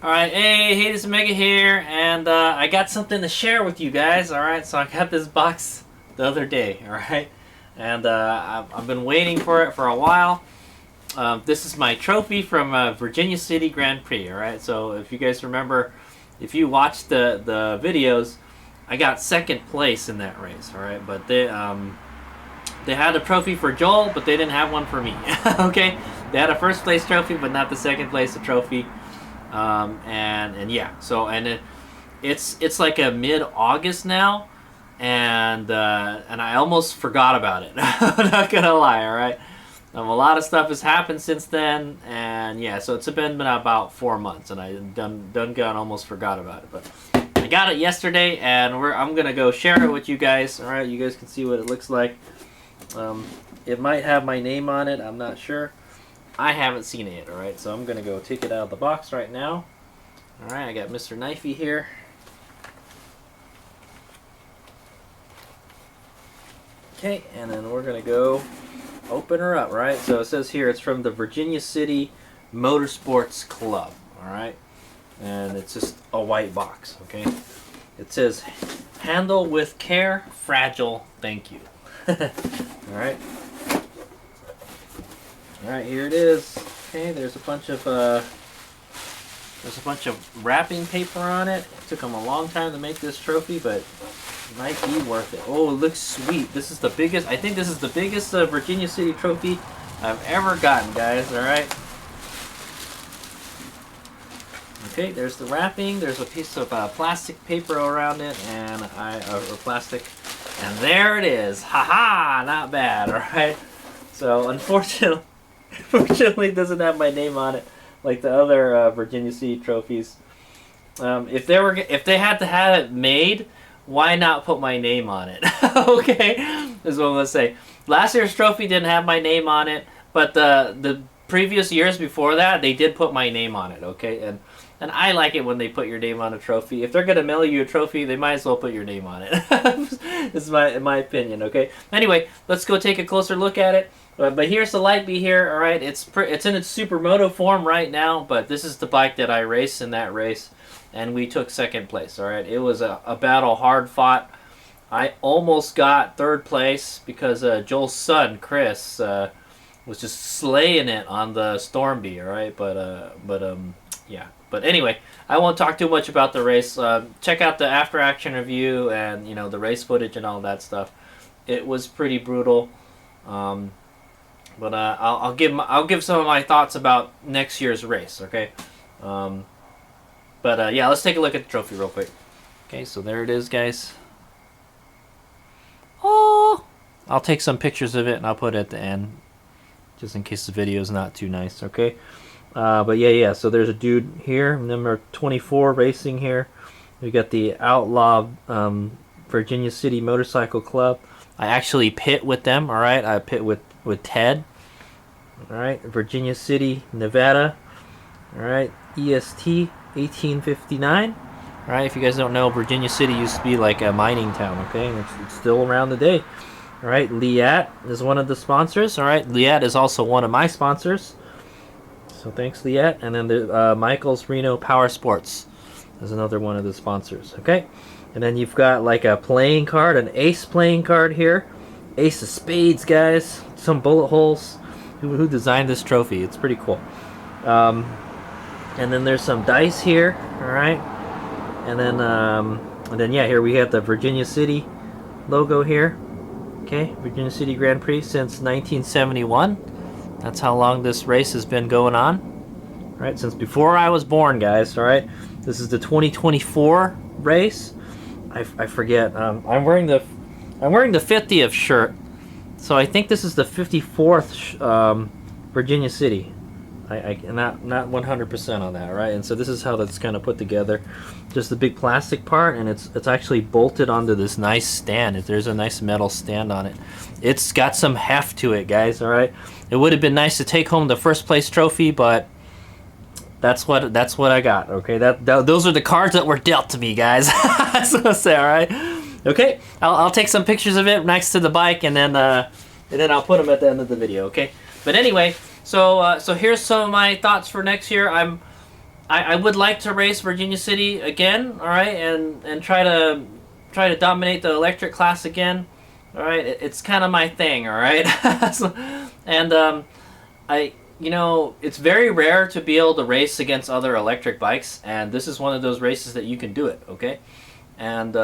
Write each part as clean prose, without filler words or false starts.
Alright, hey, this is Mega here, and I got something to share with you guys, alright? So I got this box the other day, alright? And I've been waiting for it for a while. This is my trophy from Virginia City Grand Prix, alright? So if you guys remember, if you watched the videos, I got second place in that race, alright? But they had a trophy for Joel, but they didn't have one for me, okay? They had a first place trophy, but not the second place trophy. And yeah, so it's like a mid-August now, and I almost forgot about it. I'm not gonna lie, all right. A lot of stuff has happened since then, and yeah, so it's been about 4 months, and I almost forgot about it, but I got it yesterday, and I'm gonna go share it with you guys. All right, you guys can see what it looks like. It might have my name on it. I'm not sure. I haven't seen it yet, alright, so I'm going to go take it out of the box right now. Alright, I got Mr. Knifey here. Okay, and then we're going to go open her up, right? So it says here it's from the Virginia City Motorsports Club, alright? And it's just a white box, okay? It says, handle with care, fragile, thank you. Alright. Alright, here it is. Okay, there's a bunch of wrapping paper on it. It took them a long time to make this trophy, but it might be worth it. Oh, it looks sweet. This is the biggest, I think this is the biggest Virginia City trophy I've ever gotten, guys. Alright. Okay, there's the wrapping. There's a piece of plastic paper around it, and or plastic. And there it is. Haha, not bad, alright? So, unfortunately, it doesn't have my name on it like the other Virginia City trophies. If they had to have it made, why not put my name on it? Okay, is what I'm gonna say. Last year's trophy didn't have my name on it, but the previous years before that, they did put my name on it. Okay, and I like it when they put your name on a trophy. If they're gonna mail you a trophy, they might as well put your name on it. This is my opinion. Okay. Anyway, let's go take a closer look at it. But here's the light be here. All right, it's in its supermoto form right now. But this is the bike that I raced in that race, and we took second place. All right, it was a battle, hard fought. I almost got third place because Joel's son Chris was just slaying it on the Stormby. All right, but yeah. But anyway, I won't talk too much about the race. Check out the after action review and the race footage and all that stuff. It was pretty brutal. But I'll give some of my thoughts about next year's race, okay? Yeah, let's take a look at the trophy real quick. Okay, so there it is, guys. Oh, I'll take some pictures of it and I'll put it at the end, just in case the video is not too nice, okay? But yeah. So there's a dude here, number 24, racing here. We got the Outlaw Virginia City Motorcycle Club. I actually pit with them, all right? I pit with Ted. All right, Virginia City, Nevada. All right, EST 1859. All right, if you guys don't know, Virginia City used to be like a mining town, okay? It's still around today. All right, Liat is one of the sponsors. All right, Liat is also one of my sponsors. So thanks, Liat. And then the Michael's Reno Power Sports is another one of the sponsors, okay? And then you've got like a playing card, an ace playing card here. Ace of spades, guys. Some bullet holes. Who designed this trophy? It's pretty cool. And then there's some dice here, all right? And then yeah, here we have the Virginia City logo here. Okay, Virginia City Grand Prix since 1971. That's how long this race has been going on. All right, since before I was born, guys. All right, this is the 2024 race. I forget. I'm wearing the 50th shirt, so I think this is the 54th Virginia City. I'm not 100% on that, right? And so this is how that's kind of put together. Just the big plastic part, and it's actually bolted onto this nice stand. There's a nice metal stand on it. It's got some heft to it, guys. All right. It would have been nice to take home the first place trophy, but that's what I got. Okay. Those are the cards that were dealt to me, guys. That's what I say. All right. Okay. I'll take some pictures of it next to the bike, and then I'll put them at the end of the video. Okay. But anyway. So here's some of my thoughts for next year. I would like to race Virginia City again, all right, and try to dominate the electric class again, all right. It's kind of my thing, all right. So, and I it's very rare to be able to race against other electric bikes, and this is one of those races that you can do it, okay. And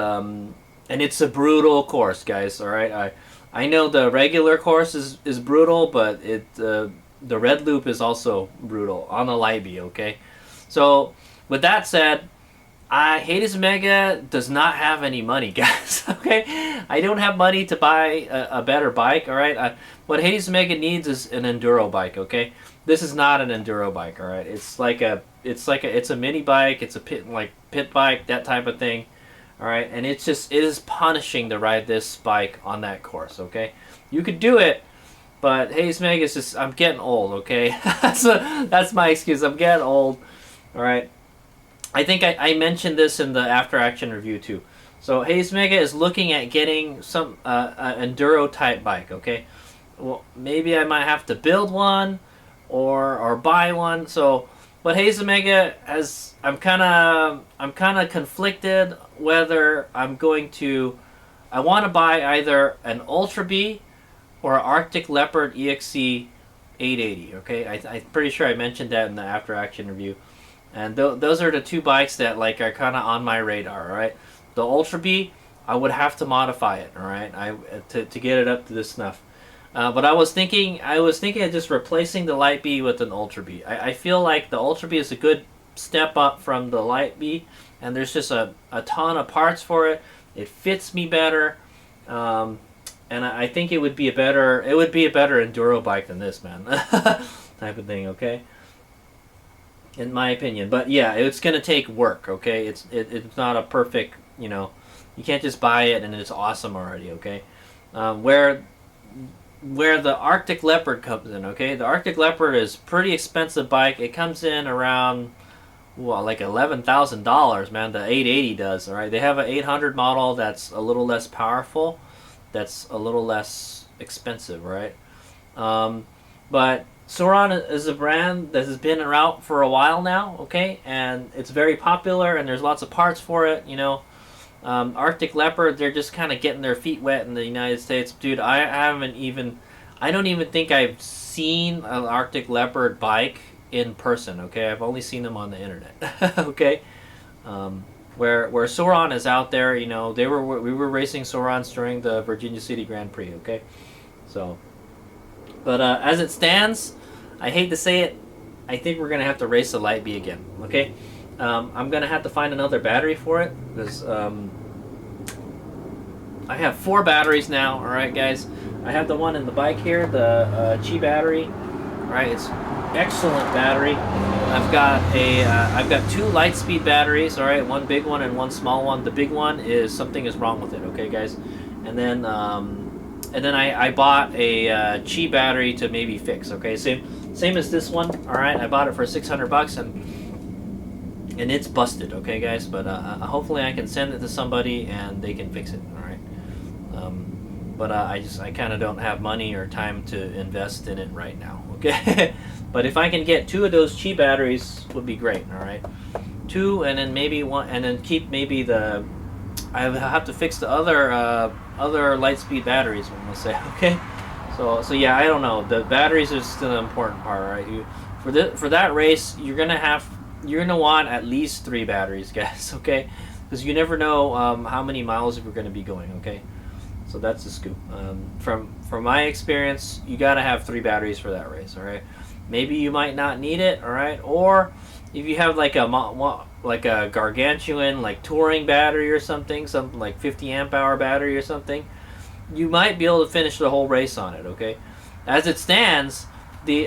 it's a brutal course, guys. All right, I know the regular course is brutal, but the red loop is also brutal on the Libby, okay. So with that said, Hades Omega does not have any money, guys. Okay, I don't have money to buy a better bike. All right, what Hades Omega needs is an enduro bike. Okay, this is not an enduro bike. All right, it's a mini bike. It's a pit bike, that type of thing. All right, and it is punishing to ride this bike on that course. Okay, you could do it, but Hades Omega is just, I'm getting old. Okay, that's my excuse. I'm getting old. All right. I think I mentioned this in the after action review too. So Hades Omega is looking at getting some enduro type bike. Okay, well maybe I might have to build one or buy one. So, but Hades Omega has I'm kind of conflicted whether I'm going to. I want to buy either an Ultra B or an Arctic Leopard EXC 880. Okay, I'm pretty sure I mentioned that in the after action review. And those are the two bikes that like are kind of on my radar. All right, the Ultra B, I would have to modify it. All right, to get it up to this snuff. But I was thinking of just replacing the Light B with an Ultra B. I feel like the Ultra B is a good step up from the Light B, and there's just a ton of parts for it. It fits me better, and I think it would be a better enduro bike than this, man. Type of thing. Okay. In my opinion, but yeah, it's gonna take work. Okay, it's not a perfect. You can't just buy it and it's awesome already. Okay, where the Arctic Leopard comes in. Okay, the Arctic Leopard is pretty expensive bike. It comes in around like $11,000, man. The 880 does. All right, they have an 800 model that's a little less powerful, that's a little less expensive, right? But Sauron is a brand that has been around for a while now, okay, and it's very popular, and there's lots of parts for it. Arctic Leopard, they're just kind of getting their feet wet in the United States, dude. I don't even think I've seen an Arctic Leopard bike in person. Okay, I've only seen them on the internet. Okay, where Sauron is out there, we were racing Saurons during the Virginia City Grand Prix. Okay, so. But as it stands, I hate to say it, I think we're going to have to race the Light B again, okay? I'm going to have to find another battery for it, because I have 4 batteries now, alright guys? I have the one in the bike here, the Qi battery, alright? It's excellent battery. I've got 2 Lightspeed batteries, alright? One big one and one small one. The big one is, something is wrong with it, okay guys? And then I bought a Qi battery to maybe fix. Okay, same as this one. All right, I bought it for $600 and it's busted. Okay, guys, but hopefully I can send it to somebody and they can fix it. All right, but I kind of don't have money or time to invest in it right now. Okay, but if I can get 2 of those Qi batteries, would be great. All right, 2 and then maybe 1, and then keep maybe the. I have to fix the other Lightspeed batteries, we'll say. Okay, so yeah, I don't know. The batteries are still an important part, right? For that race, you're gonna want at least 3 batteries, guys. Okay, because you never know how many miles you're gonna be going. Okay, so that's the scoop. From my experience, you gotta have 3 batteries for that race. All right, maybe you might not need it. All right, or if you have like a gargantuan like touring battery or something like 50 amp hour battery or something, you might be able to finish the whole race on it. Okay, as it stands,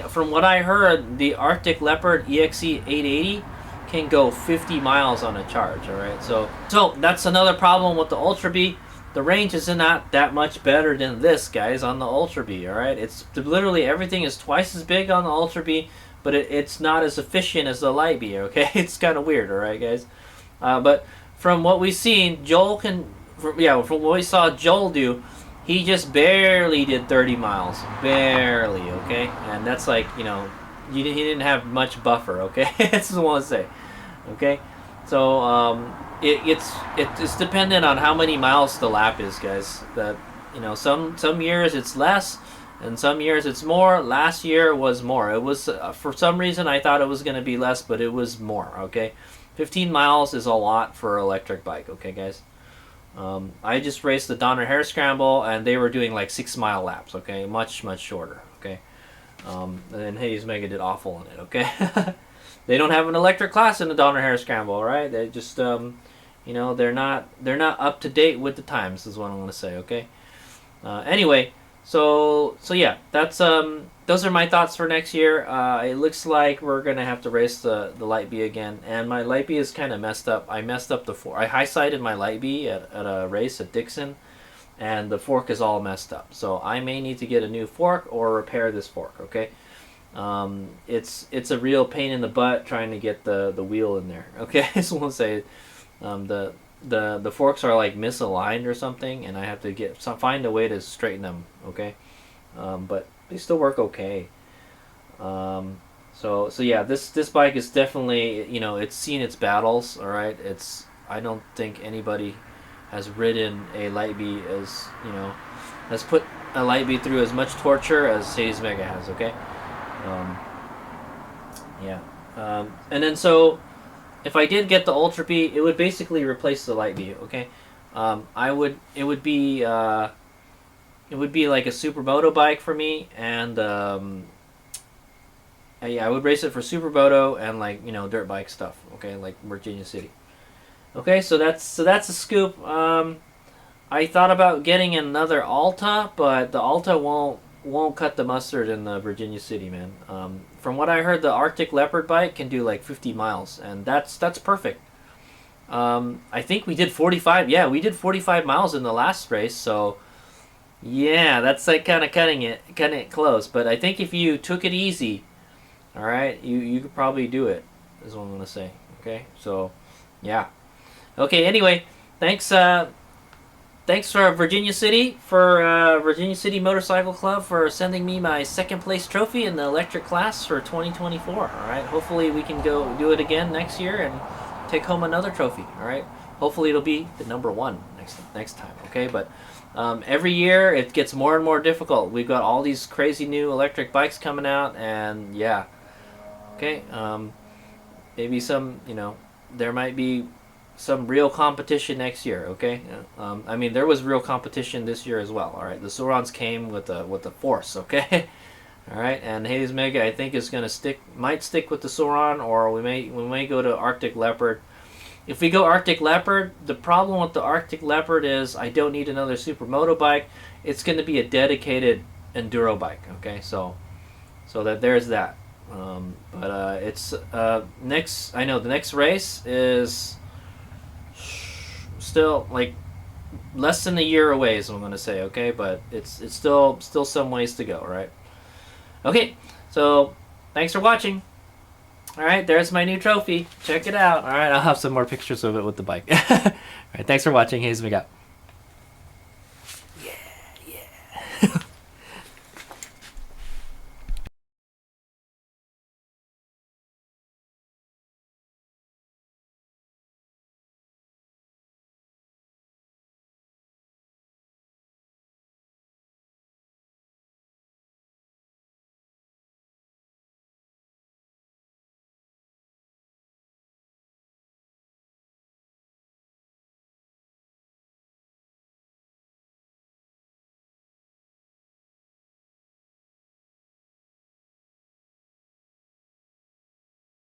from what I heard, the Arctic Leopard EXC 880 can go 50 miles on a charge. All right, so that's another problem with the Ultra B. The range is not that much better than this, guys, on the Ultra B. All right, it's literally everything is twice as big on the Ultra B, but it's not as efficient as the Light B, okay? It's kind of weird, all right, guys? But from what we've seen, from what we saw Joel do, he just barely did 30 miles. Barely, okay? And that's like, he didn't have much buffer, okay? That's what I want to say. Okay, so it's dependent on how many miles the lap is, guys. That, you know, some years it's less, and some years it's more. Last year was more. It was for some reason I thought it was going to be less, but it was more. Okay, 15 miles is a lot for an electric bike. Okay, guys. I just raced the Donner Hare Scramble, and they were doing like 6 mile laps. Okay, much shorter. Okay, and Hades Mega did awful in it. Okay. They don't have an electric class in the Donner Hare Scramble, right? They just, you know, they're not up to date with the times, is what I'm going to say. Okay. Anyway, so yeah, that's those are my thoughts for next year. It looks like we're gonna have to race the Light B again, and my Light B is kind of messed up. I messed up the fork. I high sided my Light B at a race at Dixon, and the fork is all messed up. So I may need to get a new fork or repair this fork. Okay. It's a real pain in the butt trying to get the wheel in there. Okay, I just want to say, the forks are like misaligned or something, and I have to find a way to straighten them. Okay, but they still work okay. So yeah, this bike is definitely, you know, it's seen its battles. All right, I don't think anybody has ridden a Light B as, you know, has put a Light B through as much torture as Hades Mega has. Okay. Yeah. And then so, if I did get the Ultra B, it would basically replace the Light B. Okay. It would be like a supermoto bike for me, and yeah, I would race it for supermoto and, like, you know, dirt bike stuff. Okay, like Virginia City. Okay, so that's a scoop. I thought about getting another Alta, but the Alta won't cut the mustard in the Virginia City, man. From what I heard, the Arctic Leopard bike can do like 50 miles, and that's perfect. I think we did 45. Yeah, we did 45 miles in the last race, so yeah, that's like kind of cutting it close. But I think if you took it easy, all right, you could probably do it, is what I'm gonna say. Okay, so yeah. Okay, anyway, thanks. Thanks for Virginia City Motorcycle Club for sending me my second place trophy in the electric class for 2024. All right, hopefully we can go do it again next year and take home another trophy. All right, hopefully it'll be the number one next time. Okay, but every year it gets more and more difficult. We've got all these crazy new electric bikes coming out, and yeah, okay, maybe some, you know, there might be some real competition next year. Okay, I mean, there was real competition this year as well. All right, the Surons came with the force. Okay. All right, and Hades Mega, I think, is gonna might stick with the Suron, or we may go to Arctic Leopard. If we go Arctic Leopard, the problem with the Arctic Leopard is I don't need another supermoto bike. It's going to be a dedicated enduro bike. Okay, so that there's that. But it's next. I know the next race is still like less than a year away, is what I'm going to say. Okay, but it's still some ways to go. Right. Okay, so thanks for watching. All right, there's my new trophy. Check it out. All right, I'll have some more pictures of it with the bike. All right, thanks for watching. Here's me out.